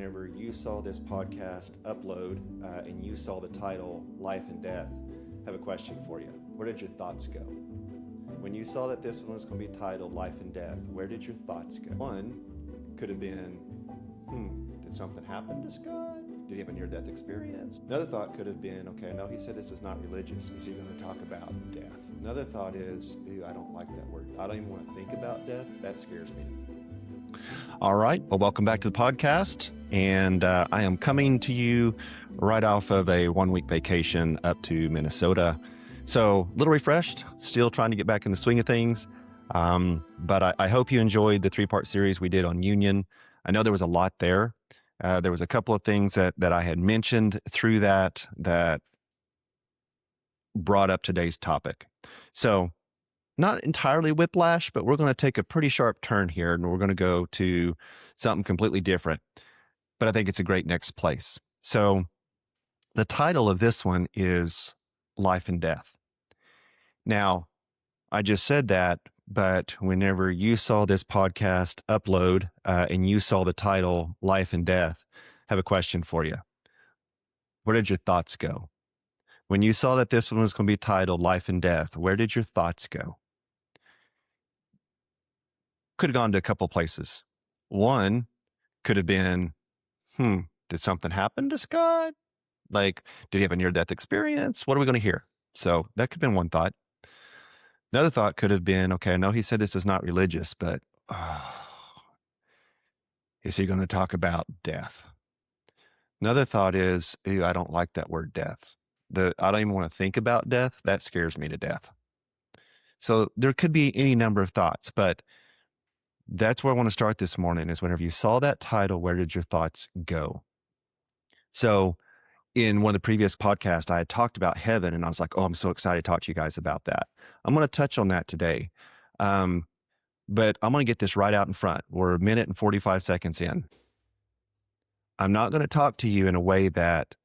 whenever you saw this podcast upload and you saw the title Life and Death, I have a question for you. Where did your thoughts go? When you saw that this one was going to be titled Life and Death, where did your thoughts go? One could have been, did something happen to Scott? Did he have a near-death experience? Another thought could have been, okay, no, he said this is not religious. Is he going to talk about death? Another thought is, I don't like that word. I don't even want to think about death. That scares me. All right. Well, welcome back to the podcast. And I am coming to you right off of a 1-week vacation up to Minnesota. So a little refreshed, still trying to get back in the swing of things. But I hope you enjoyed the 3-part series we did on union. I know there was a lot there. There was a couple of things that I had mentioned through that brought up today's topic. So not entirely whiplash, but we're going to take a pretty sharp turn here and we're going to go to something completely different. But I think it's a great next place. So the title of this one is Life and Death. Now, I just said that, but whenever you saw this podcast upload and you saw the title Life and Death, I have a question for you. Where did your thoughts go? When you saw that this one was going to be titled Life and Death, where did your thoughts go? Could have gone to a couple places. One could have been, did something happen to Scott? Like, did he have a near-death experience? What are we going to hear? So that could have been one thought. Another thought could have been, okay, I know he said this is not religious, but is he going to talk about death? Another thought is, I don't like that word death. I don't even want to think about death. That scares me to death. So there could be any number of thoughts, but that's where I want to start this morning is whenever you saw that title, where did your thoughts go? So in one of the previous podcasts, I had talked about heaven and I was like, oh, I'm so excited to talk to you guys about that. I'm going to touch on that today. But I'm going to get this right out in front. We're 1 minute and 45 seconds in. I'm not going to talk to you in a way that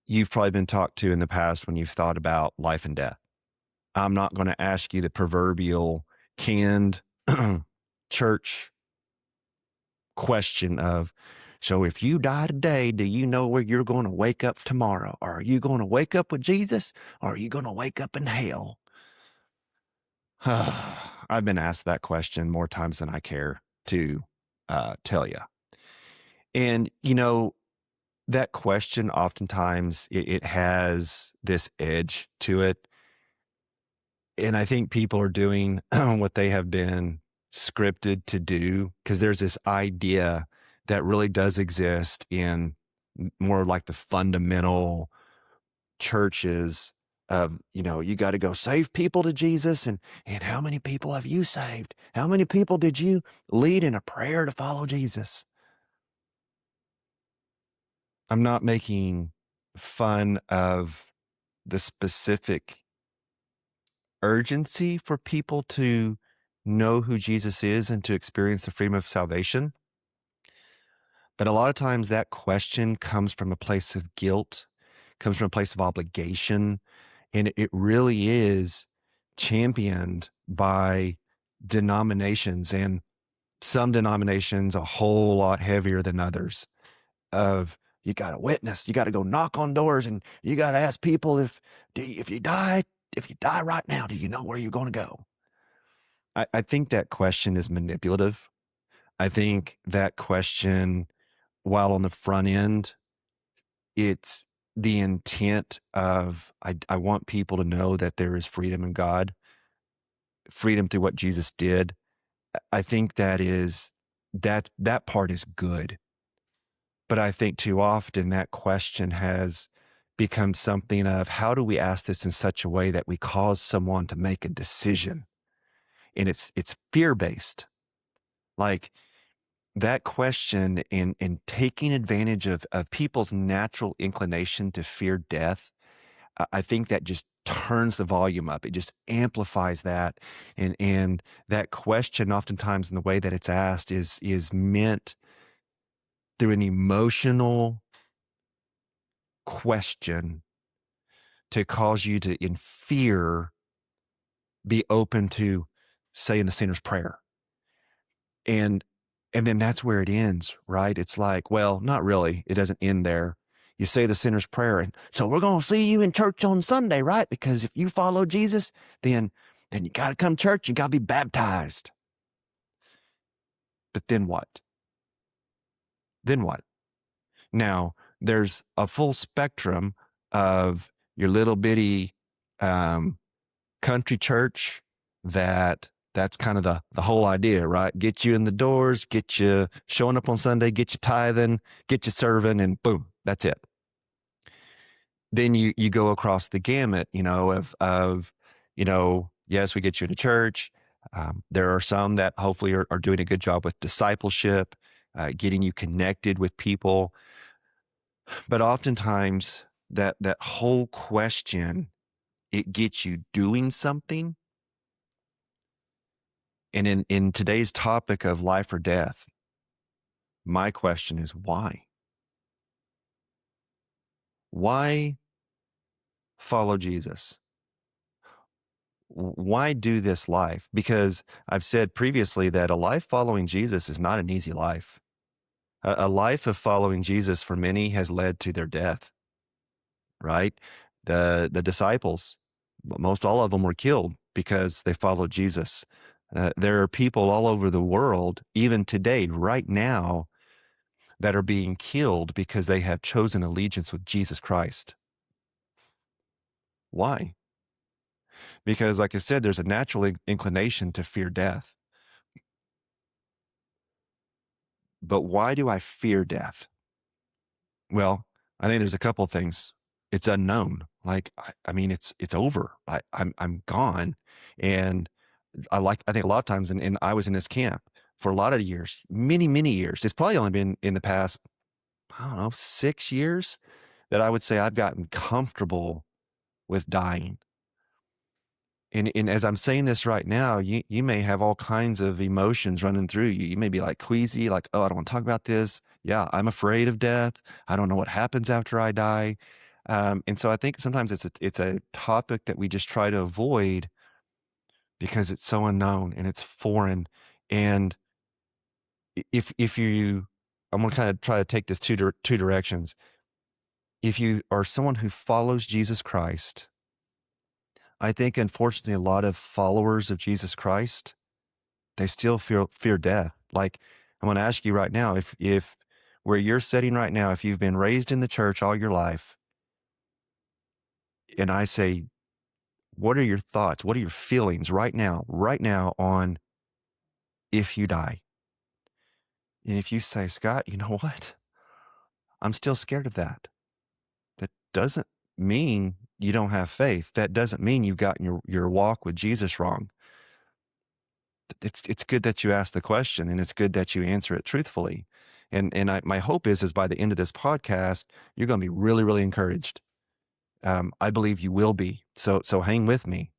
you've probably been talked to in the past when you've thought about life and death. I'm not going to ask you the proverbial canned church question of, so if you die today, do you know where you're going to wake up tomorrow? Are you going to wake up with Jesus or are you going to wake up in hell? I've been asked that question more times than I care to tell you. And, that question oftentimes it has this edge to it. And I think people are doing what they have been scripted to do because there's this idea that really does exist in more like the fundamental churches of, you got to go save people to Jesus. And how many people have you saved? How many people did you lead in a prayer to follow Jesus? I'm not making fun of the specific urgency for people to know who Jesus is and to experience the freedom of salvation. But a lot of times that question comes from a place of guilt, comes from a place of obligation, and it really is championed by denominations, and some denominations a whole lot heavier than others, of you got to witness, you got to go knock on doors, and you got to ask people if you die right now, do you know where you're going to go? I think that question is manipulative. I think that question, while on the front end, it's the intent of, I want people to know that there is freedom in God, freedom through what Jesus did. I think that part is good. But I think too often that question has become something of, how do we ask this in such a way that we cause someone to make a decision? And it's fear-based. Like that question in taking advantage of people's natural inclination to fear death, I think that just turns the volume up. It just amplifies that. And that question oftentimes in the way that it's asked is meant through an emotional question to cause you to, in fear, be open to saying the sinner's prayer. And And then that's where it ends, right? It's like, well, not really. It doesn't end there. You say the sinner's prayer, and so we're going to see you in church on Sunday, right? Because if you follow Jesus, then you got to come to church. You got to be baptized. But then what? Then what? Now, there's a full spectrum of your little bitty country church that's kind of the whole idea, right? Get you in the doors, get you showing up on Sunday, get you tithing, get you serving, and boom, that's it. Then you go across the gamut, of yes, we get you into church. There are some that hopefully are doing a good job with discipleship, getting you connected with people. But oftentimes that whole question, it gets you doing something. And in today's topic of life or death, my question is why? Why follow Jesus? Why do this life? Because I've said previously that a life following Jesus is not an easy life. A life of following Jesus for many has led to their death, right? The disciples, most all of them were killed because they followed Jesus. There are people all over the world, even today, right now, that are being killed because they have chosen allegiance with Jesus Christ. Why? Because, like I said, there's a natural inclination to fear death. But why do I fear death? Well, I think there's a couple of things. It's unknown. Like, I mean, it's over. I'm gone. And I think a lot of times, and I was in this camp for a lot of years, many, many years. It's probably only been in the past, I don't know, 6 years that I would say I've gotten comfortable with dying. And as I'm saying this right now, you may have all kinds of emotions running through you. You may be like queasy, like, oh, I don't want to talk about this. Yeah, I'm afraid of death. I don't know what happens after I die. And so I think sometimes it's a topic that we just try to avoid because it's so unknown and it's foreign. And if you, I'm going to kind of try to take this two directions. If you are someone who follows Jesus Christ, I think, unfortunately, a lot of followers of Jesus Christ, they still fear death. Like, I'm going to ask you right now, if where you're sitting right now, if you've been raised in the church all your life, and I say, what are your thoughts? What are your feelings right now on if you die? And if you say, Scott, you know what? I'm still scared of that. That doesn't mean you don't have faith. That doesn't mean you've gotten your walk with Jesus wrong. It's good that you ask the question, and it's good that you answer it truthfully. And my hope is by the end of this podcast, you're going to be really, really encouraged. I believe you will be. So hang with me.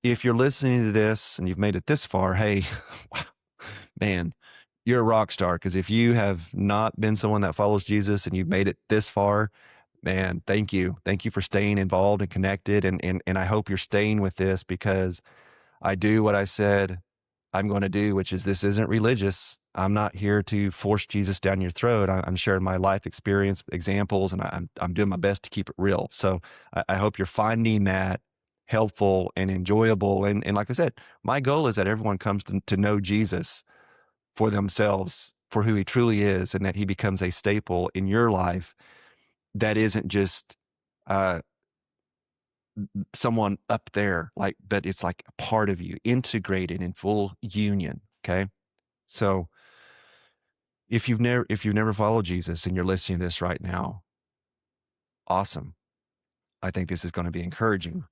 If you're listening to this and you've made it this far, hey, man, you're a rock star. Because if you have not been someone that follows Jesus and you've made it this far, man, thank you. Thank you for staying involved and connected. And I hope you're staying with this, because I do what I said I'm going to do, which is, this isn't religious. I'm not here to force Jesus down your throat. I'm sharing my life experience, examples, and I'm doing my best to keep it real. So I hope you're finding that helpful and enjoyable. And like I said, my goal is that everyone comes to know Jesus for themselves, for who he truly is, and that he becomes a staple in your life that isn't just someone up there, but it's like a part of you, integrated in full union. Okay. So if you've never followed Jesus and you're listening to this right now, awesome. I think this is going to be encouraging,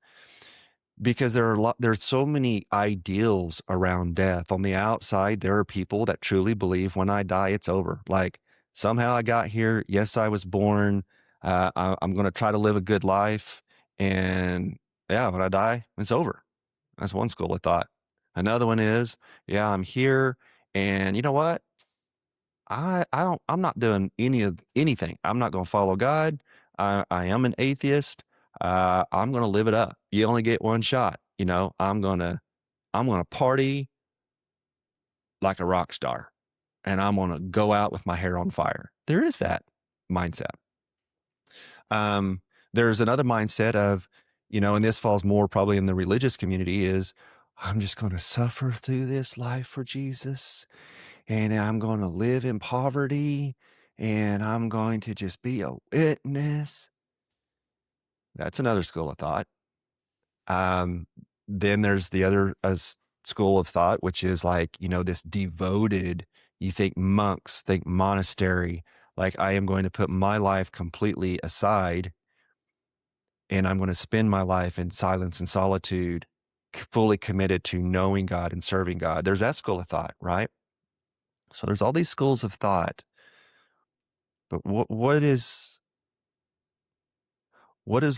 because there's so many ideals around death. On the outside, there are people that truly believe when I die, it's over. Like, somehow I got here. Yes, I was born. I'm going to try to live a good life. And yeah, when I die, it's over. That's one school of thought. Another one is, yeah, I'm here, and you know what? I'm not doing anything. I'm not going to follow God. I am an atheist. I'm going to live it up. You only get one shot. I'm going to party like a rock star. and I'm going to go out with my hair on fire. There is that mindset. There's another mindset of, and this falls more probably in the religious community, is I'm just going to suffer through this life for Jesus, and I'm going to live in poverty, and I'm going to just be a witness. That's another school of thought. Then there's the other school of thought, which is like, this devoted, you think monks, think monastery, like I am going to put my life completely aside and I'm going to spend my life in silence and solitude, fully committed to knowing God and serving God. There's that school of thought, right? So there's all these schools of thought. But what does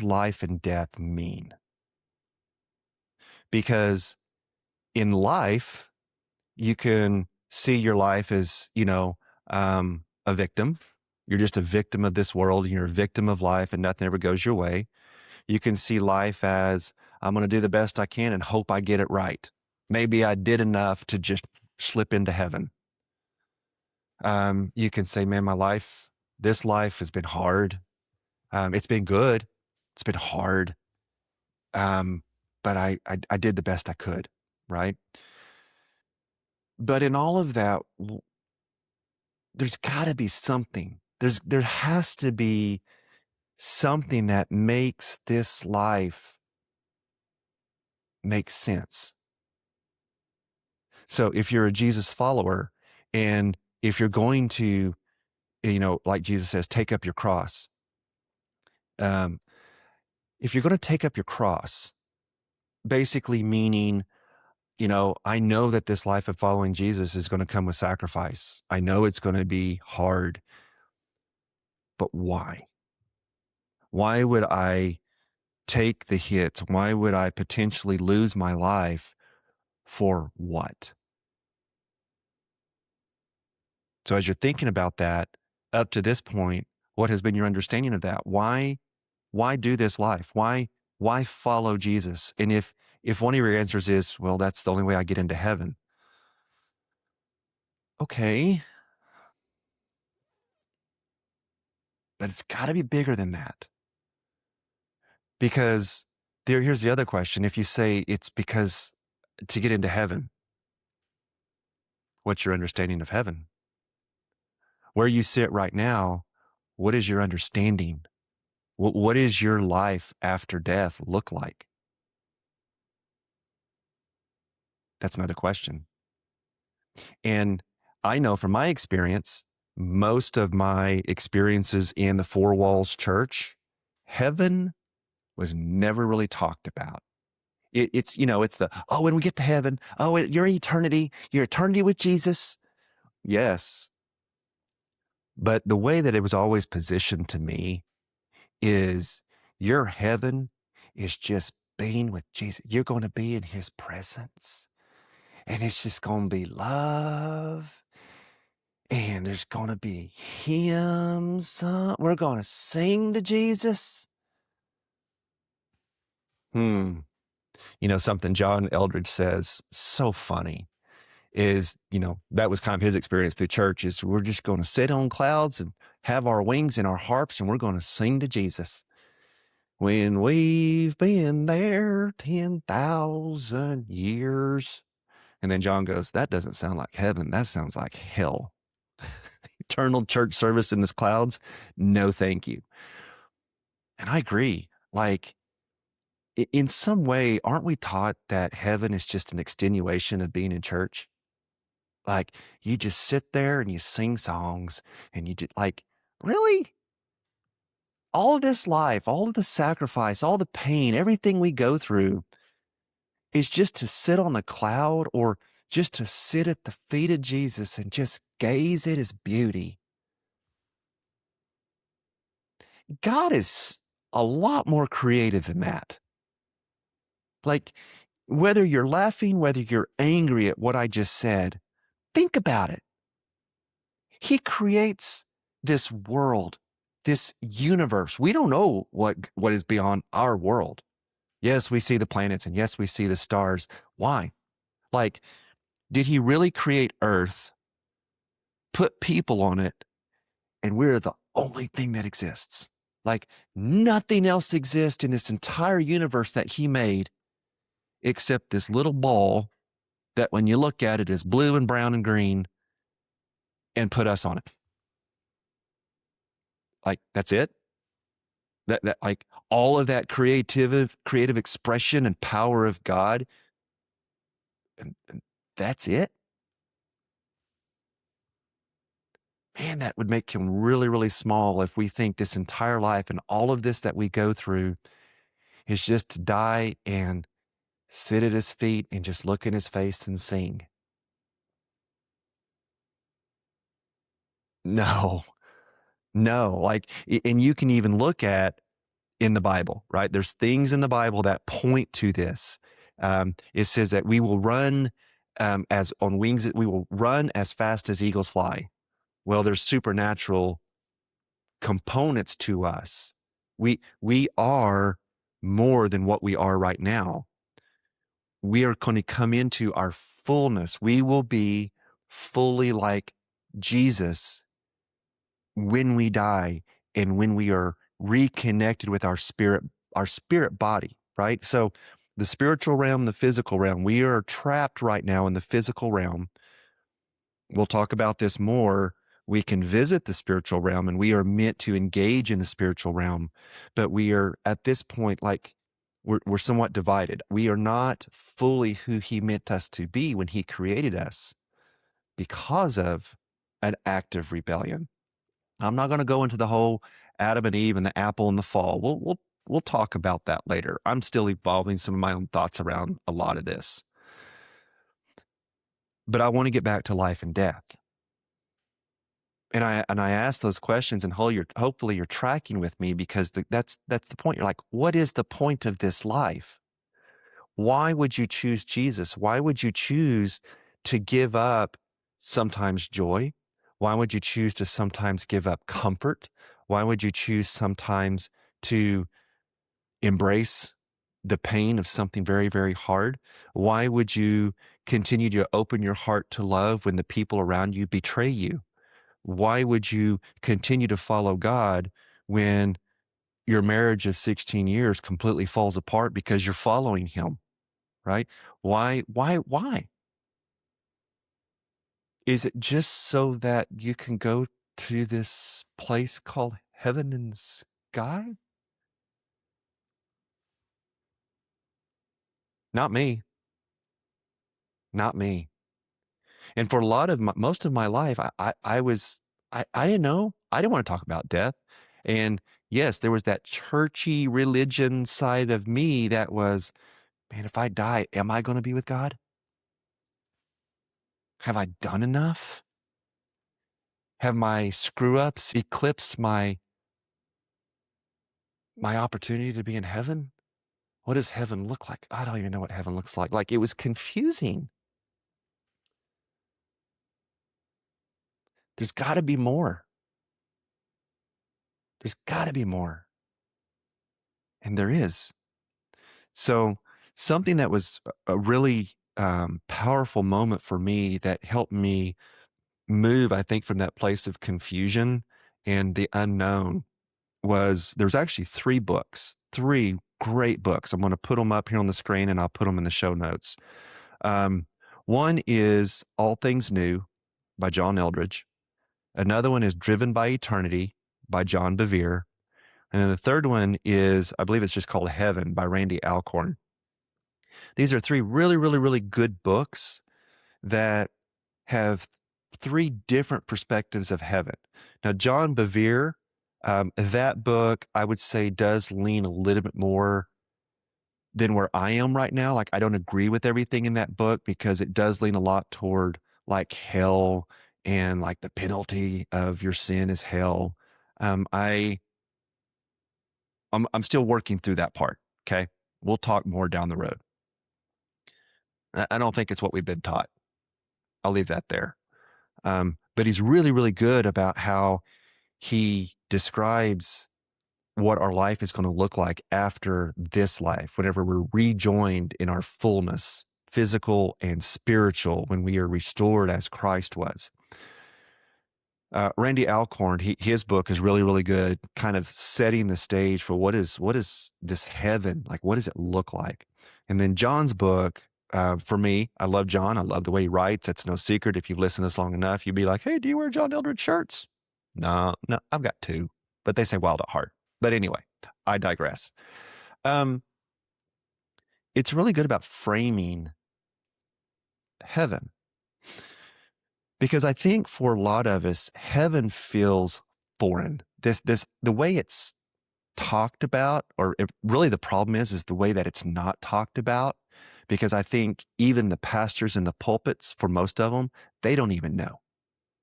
life and death mean? Because in life, you can see your life as, a victim. You're just a victim of this world. You're a victim of life and nothing ever goes your way. You can see life as, I'm going to do the best I can and hope I get it right. Maybe I did enough to just slip into heaven. You can say, man, this life has been hard. It's been good. It's been hard. But I did the best I could, right? But in all of that, there's got to be something. There has to be something that makes this life make sense. So if you're a Jesus follower, and if you're going to, like Jesus says, take up your cross. If you're going to take up your cross, basically meaning, I know that this life of following Jesus is going to come with sacrifice. I know it's going to be hard. But why? Why would I take the hits? Why would I potentially lose my life for what? So as you're thinking about that, up to this point, what has been your understanding of that? Why do this life? Why follow Jesus? And if one of your answers is, well, that's the only way I get into heaven. Okay. But it's got to be bigger than that. Because here's the other question. If you say it's because to get into heaven, what's your understanding of heaven? Where you sit right now, what is your understanding? What is your life after death look like? That's another question. And I know from my experience, most of my experiences in the four walls church, heaven was never really talked about. It's when we get to heaven, your eternity with Jesus. Yes. But the way that it was always positioned to me is your heaven is just being with Jesus. You're going to be in his presence, and it's just going to be love. And there's going to be hymns. We're going to sing to Jesus. Something John Eldredge says, so funny, is, that was kind of his experience through church, is we're just going to sit on clouds and have our wings and our harps, and we're going to sing to Jesus. When we've been there 10,000 years. And then John goes, that doesn't sound like heaven. That sounds like hell. Eternal church service in the clouds? No, thank you. And I agree. Like, in some way, aren't we taught that heaven is just an extenuation of being in church? Like, you just sit there and you sing songs and you just, like, really? All of this life, all of the sacrifice, all the pain, everything we go through is just to sit on a cloud or just to sit at the feet of Jesus and just gaze at his beauty. God is a lot more creative than that. Like, whether you're laughing, whether you're angry at what I just said, think about it. He creates this world, this universe. We don't know what is beyond our world. Yes, we see the planets, and yes, we see the stars. Why? Like, did he really create Earth put people on it, and we're the only thing that exists. Like nothing else exists in this entire universe that he made except this little ball that when you look at it is blue and brown and green, and put us on it. Like that's it. That like all of that creative expression and power of God, and that's it. Man, that would make him really, really small if we think this entire life and all of this that we go through is just to die and sit at his feet and just look in his face and sing. No, like, and you can even look at in the Bible, right? There's things in the Bible that point to this. It says that we will run as on wings, we will run as fast as eagles fly. Well, there's supernatural components to us. We are more than what we are right now. We are going to come into our fullness. We will be fully like Jesus when we die and when we are reconnected with our spirit body, right? So the spiritual realm, the physical realm, we are trapped right now in the physical realm. We'll talk about this more. We can visit the spiritual realm and we are meant to engage in the spiritual realm, but we are at this point, like we're somewhat divided. We are not fully who he meant us to be when he created us because of an act of rebellion. I'm not going to go into the whole Adam and Eve and the apple and the fall. We'll talk about that later. I'm still evolving some of my own thoughts around a lot of this. But I want to get back to life and death. And I ask those questions, and hopefully you're tracking with me, because that's the point. You're like, what is the point of this life? Why would you choose Jesus? Why would you choose to give up sometimes joy? Why would you choose to sometimes give up comfort? Why would you choose sometimes to embrace the pain of something very, very hard? Why would you continue to open your heart to love when the people around you betray you? Why would you continue to follow God when your marriage of 16 years completely falls apart because you're following him, right? Why? Is it just so that you can go to this place called heaven in the sky? Not me. Not me. And for a lot of most of my life, I didn't know. I didn't want to talk about death. And yes, there was that churchy religion side of me that was, man, if I die, am I going to be with God? Have I done enough? Have my screw-ups eclipsed my opportunity to be in heaven? What does heaven look like? I don't even know what heaven looks like. Like, it was confusing. There's got to be more. There's got to be more. And there is. So something that was a really powerful moment for me that helped me move, I think, from that place of confusion and the unknown was there's actually 3 books, 3 great books. I'm going to put them up here on the screen and I'll put them in the show notes. One is All Things New by John Eldredge. Another one is Driven by Eternity by John Bevere. And then the third one is, I believe it's just called Heaven by Randy Alcorne. These are 3 really, really, really good books that have 3 different perspectives of heaven. Now, John Bevere, that book, I would say, does lean a little bit more than where I am right now. Like, I don't agree with everything in that book because it does lean a lot toward like hell and like the penalty of your sin is hell. I'm still working through that part. Okay. We'll talk more down the road. I don't think it's what we've been taught. I'll leave that there. But he's really, really good about how he describes what our life is going to look like after this life, whenever we're rejoined in our fullness, physical and spiritual, when we are restored as Christ was. Randy Alcorne, his book is really, really good, kind of setting the stage for what is this heaven like? What does it look like? And then John's book, for me, I love John. I love the way he writes. It's no secret. If you've listened to this long enough, you'd be like, "Hey, do you wear John Eldredge shirts?" No, I've got two, but they say "Wild at Heart." But anyway, I digress. It's really good about framing heaven. Because I think for a lot of us, heaven feels foreign. The way it's talked about, or really the problem is the way that it's not talked about. Because I think even the pastors in the pulpits, for most of them, they don't even know.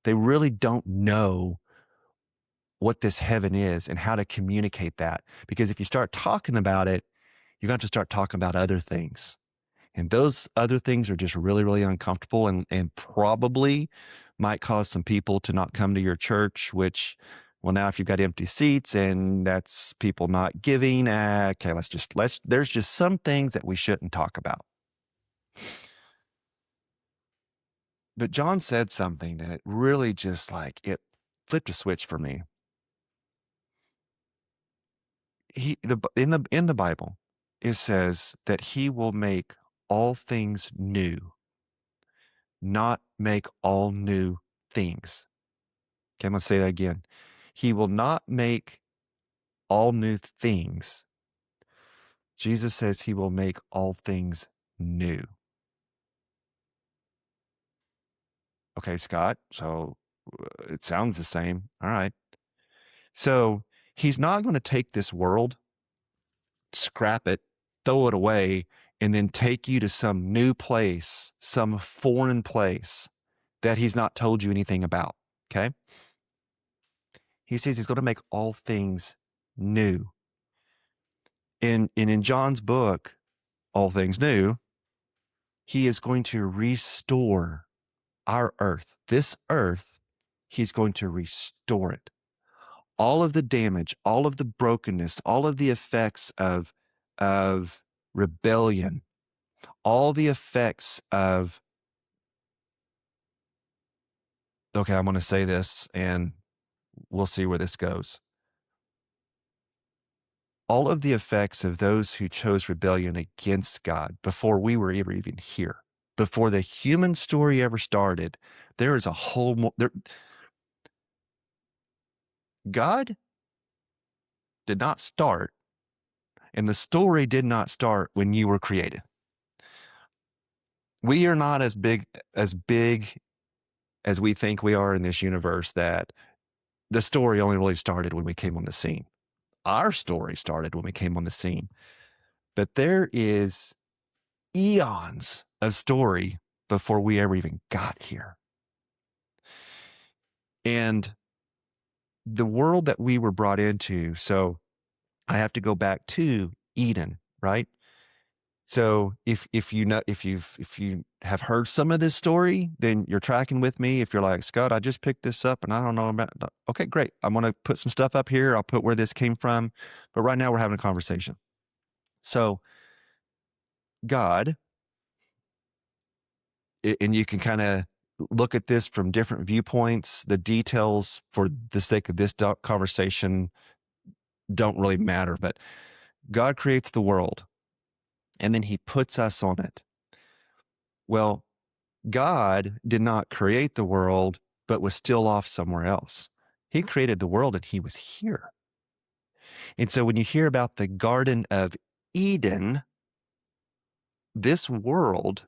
They really don't know what this heaven is and how to communicate that. Because if you start talking about it, you're going to have to start talking about other things. And those other things are just really, really uncomfortable and probably might cause some people to not come to your church, which, well, now if you've got empty seats and that's people not giving, okay, there's just some things that we shouldn't talk about. But John said something and it really just it flipped a switch for me. In the Bible, it says that he will make all things new, not make all new things. Okay, I'm going to say that again. He will not make all new things. Jesus says he will make all things new. Okay, Scott, so it sounds the same. All right. So he's not going to take this world, scrap it, throw it away, and then take you to some new place, some foreign place that he's not told you anything about. Okay. He says he's going to make all things new. In John's book, All Things New, he is going to restore our earth. This earth, he's going to restore it. All of the damage, all of the brokenness, all of the effects of rebellion, all the effects of, okay, I'm going to say this and we'll see where this goes. All of the effects of those who chose rebellion against God before we were ever even here, before the human story ever started, there is a whole God did not start, and the story did not start when you were created. We are not as big as we think we are in this universe, that the story only really started when we came on the scene. Our story started when we came on the scene. But there is eons of story before we ever even got here. And the world that we were brought into, so I have to go back to Eden, right? So if you have heard some of this story, then you're tracking with me. If you're like, Scott, I just picked this up and I don't know about, okay, great. I'm going to put some stuff up here. I'll put where this came from. But right now we're having a conversation. So God, and you can kind of look at this from different viewpoints. The details for the sake of this conversation don't really matter, but God creates the world and then he puts us on it. Well, God did not create the world, but was still off somewhere else. He created the world and he was here. And so when you hear about the Garden of Eden, this world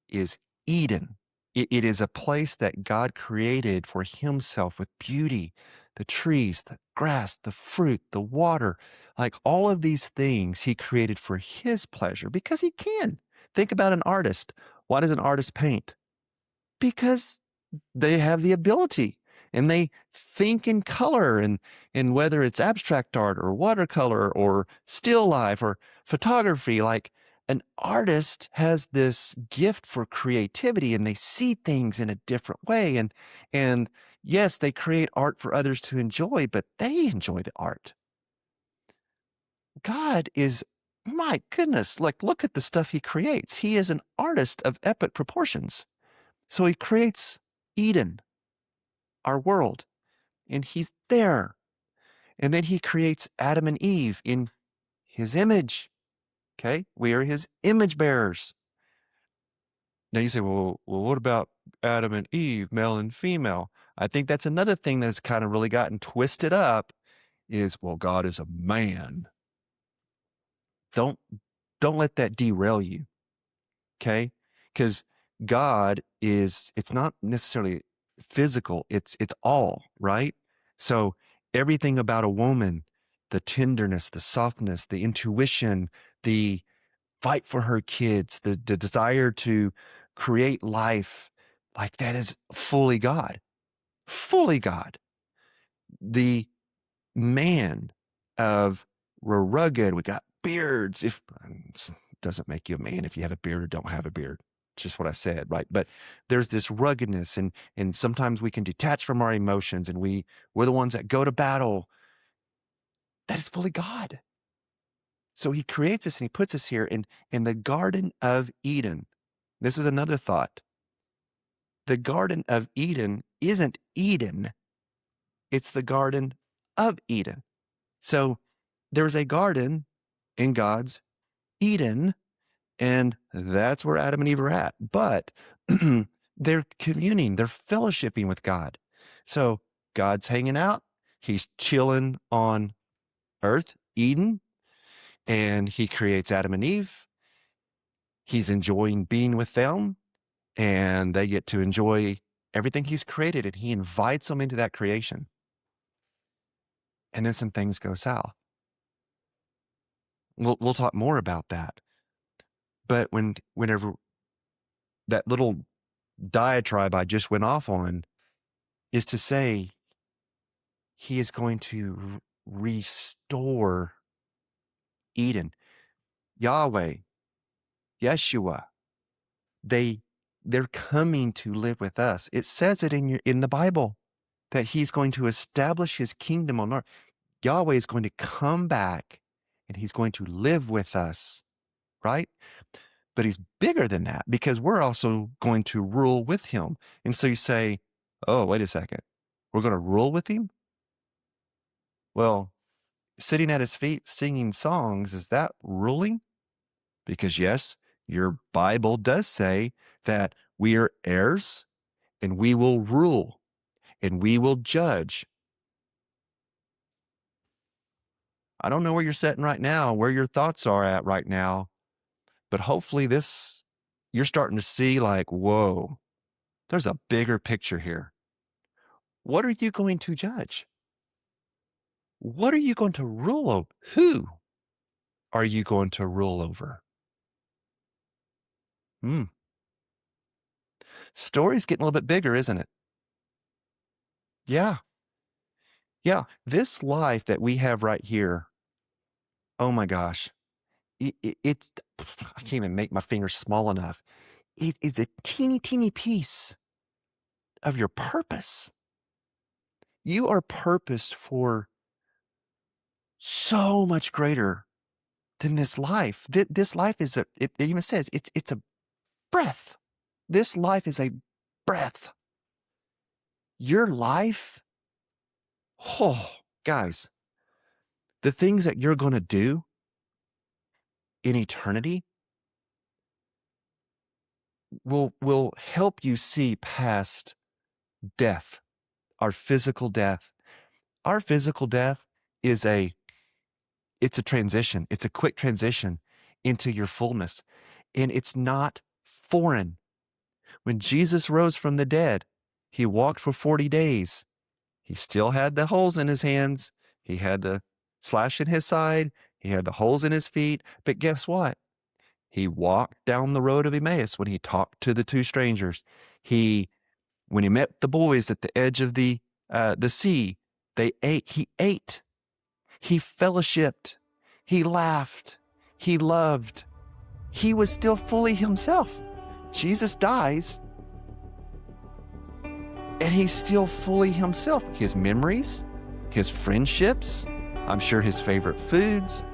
is Eden. It is a place that God created for himself with beauty, the trees, the grass, the fruit, the water, like all of these things he created for his pleasure because he can. Think about an artist. Why does an artist paint? Because they have the ability and they think in color, and whether it's abstract art or watercolor or still life or photography, like an artist has this gift for creativity and they see things in a different way. And yes, they create art for others to enjoy, but they enjoy the art. God is, my goodness, look at the stuff he creates. He is an artist of epic proportions. So he creates Eden. our world, and he's there. And then he creates Adam and Eve in his image. Okay? We are his image bearers. Now you say, well, what about Adam and Eve, male and female? I think that's another thing that's kind of really gotten twisted up is, well, God is a man. Don't let that derail you. Okay? Because God is, it's not necessarily physical, it's all, right? So everything about a woman, the tenderness, the softness, the intuition, the fight for her kids, the desire to create life, like that is fully God. Fully God. The man of we're rugged, we got beards. If it doesn't make you a man if you have a beard or don't have a beard. It's just what I said, right? But there's this ruggedness, and sometimes we can detach from our emotions, and we're the ones that go to battle. That is fully God. So he creates us and he puts us here in the Garden of Eden. This is another thought. The Garden of Eden isn't Eden. It's the Garden of Eden. So there's a garden in God's Eden, and that's where Adam and Eve are at. But they're communing, they're fellowshipping with God. So God's hanging out. He's chilling on earth, Eden, and he creates Adam and Eve. He's enjoying being with them, and they get to enjoy everything he's created, and he invites them into that creation. And then some things go south. We'll talk more about that. But whenever that little diatribe I just went off on is to say he is going to restore Eden. Yahweh, Yeshua, they're coming to live with us. It says it in the Bible that he's going to establish his kingdom on earth. Yahweh is going to come back and he's going to live with us, right? But he's bigger than that because we're also going to rule with him. And so you say, oh, wait a second. We're going to rule with him? Well, sitting at his feet singing songs, is that ruling? Because yes, your Bible does say that we are heirs and we will rule and we will judge. I don't know where you're sitting right now, where your thoughts are at right now, but hopefully you're starting to see like, whoa, there's a bigger picture here. What are you going to judge? What are you going to rule over? Who are you going to rule over? Story's getting a little bit bigger, isn't it? Yeah. Yeah. This life that we have right here, oh my gosh, it's, I can't even make my fingers small enough. It is a teeny, teeny piece of your purpose. You are purposed for so much greater than this life. This life is it even says it's a breath. This life is a breath. Your life, oh, guys, the things that you're going to do in eternity will help you see past death, our physical death. Our physical death is it's a transition. It's a quick transition into your fullness. And it's not foreign. When Jesus rose from the dead, he walked for 40 days. He still had the holes in his hands. He had the slash in his side. He had the holes in his feet. But guess what? He walked down the road of Emmaus when he talked to the two strangers. When he met the boys at the edge of the sea, they ate. He ate. He fellowshipped. He laughed. He loved. He was still fully himself. Jesus dies, and he's still fully himself. His memories, his friendships, I'm sure his favorite foods.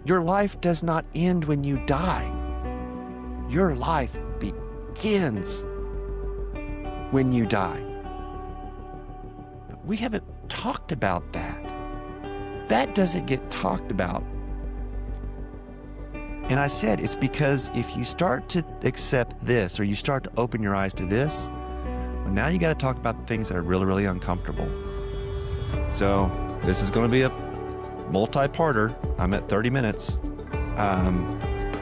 Your life does not end when you die. Your life begins when you die. we haven't talked about that. That doesn't get talked about. And I said, it's because if you start to accept this, or you start to open your eyes to this, well, now you got to talk about the things that are really, really uncomfortable. So this is going to be a multi-parter. I'm at 30 minutes.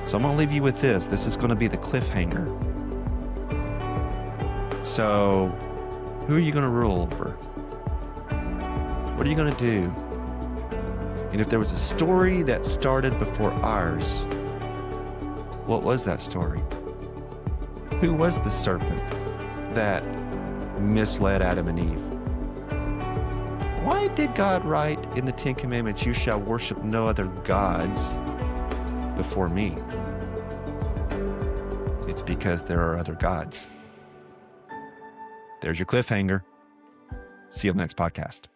So I'm going to leave you with this. This is going to be the cliffhanger. So who are you going to rule over? What are you going to do? And if there was a story that started before ours, what was that story? Who was the serpent that misled Adam and Eve? Why did God write in the Ten Commandments, you shall worship no other gods before me? It's because there are other gods. There's your cliffhanger. See you on the next podcast.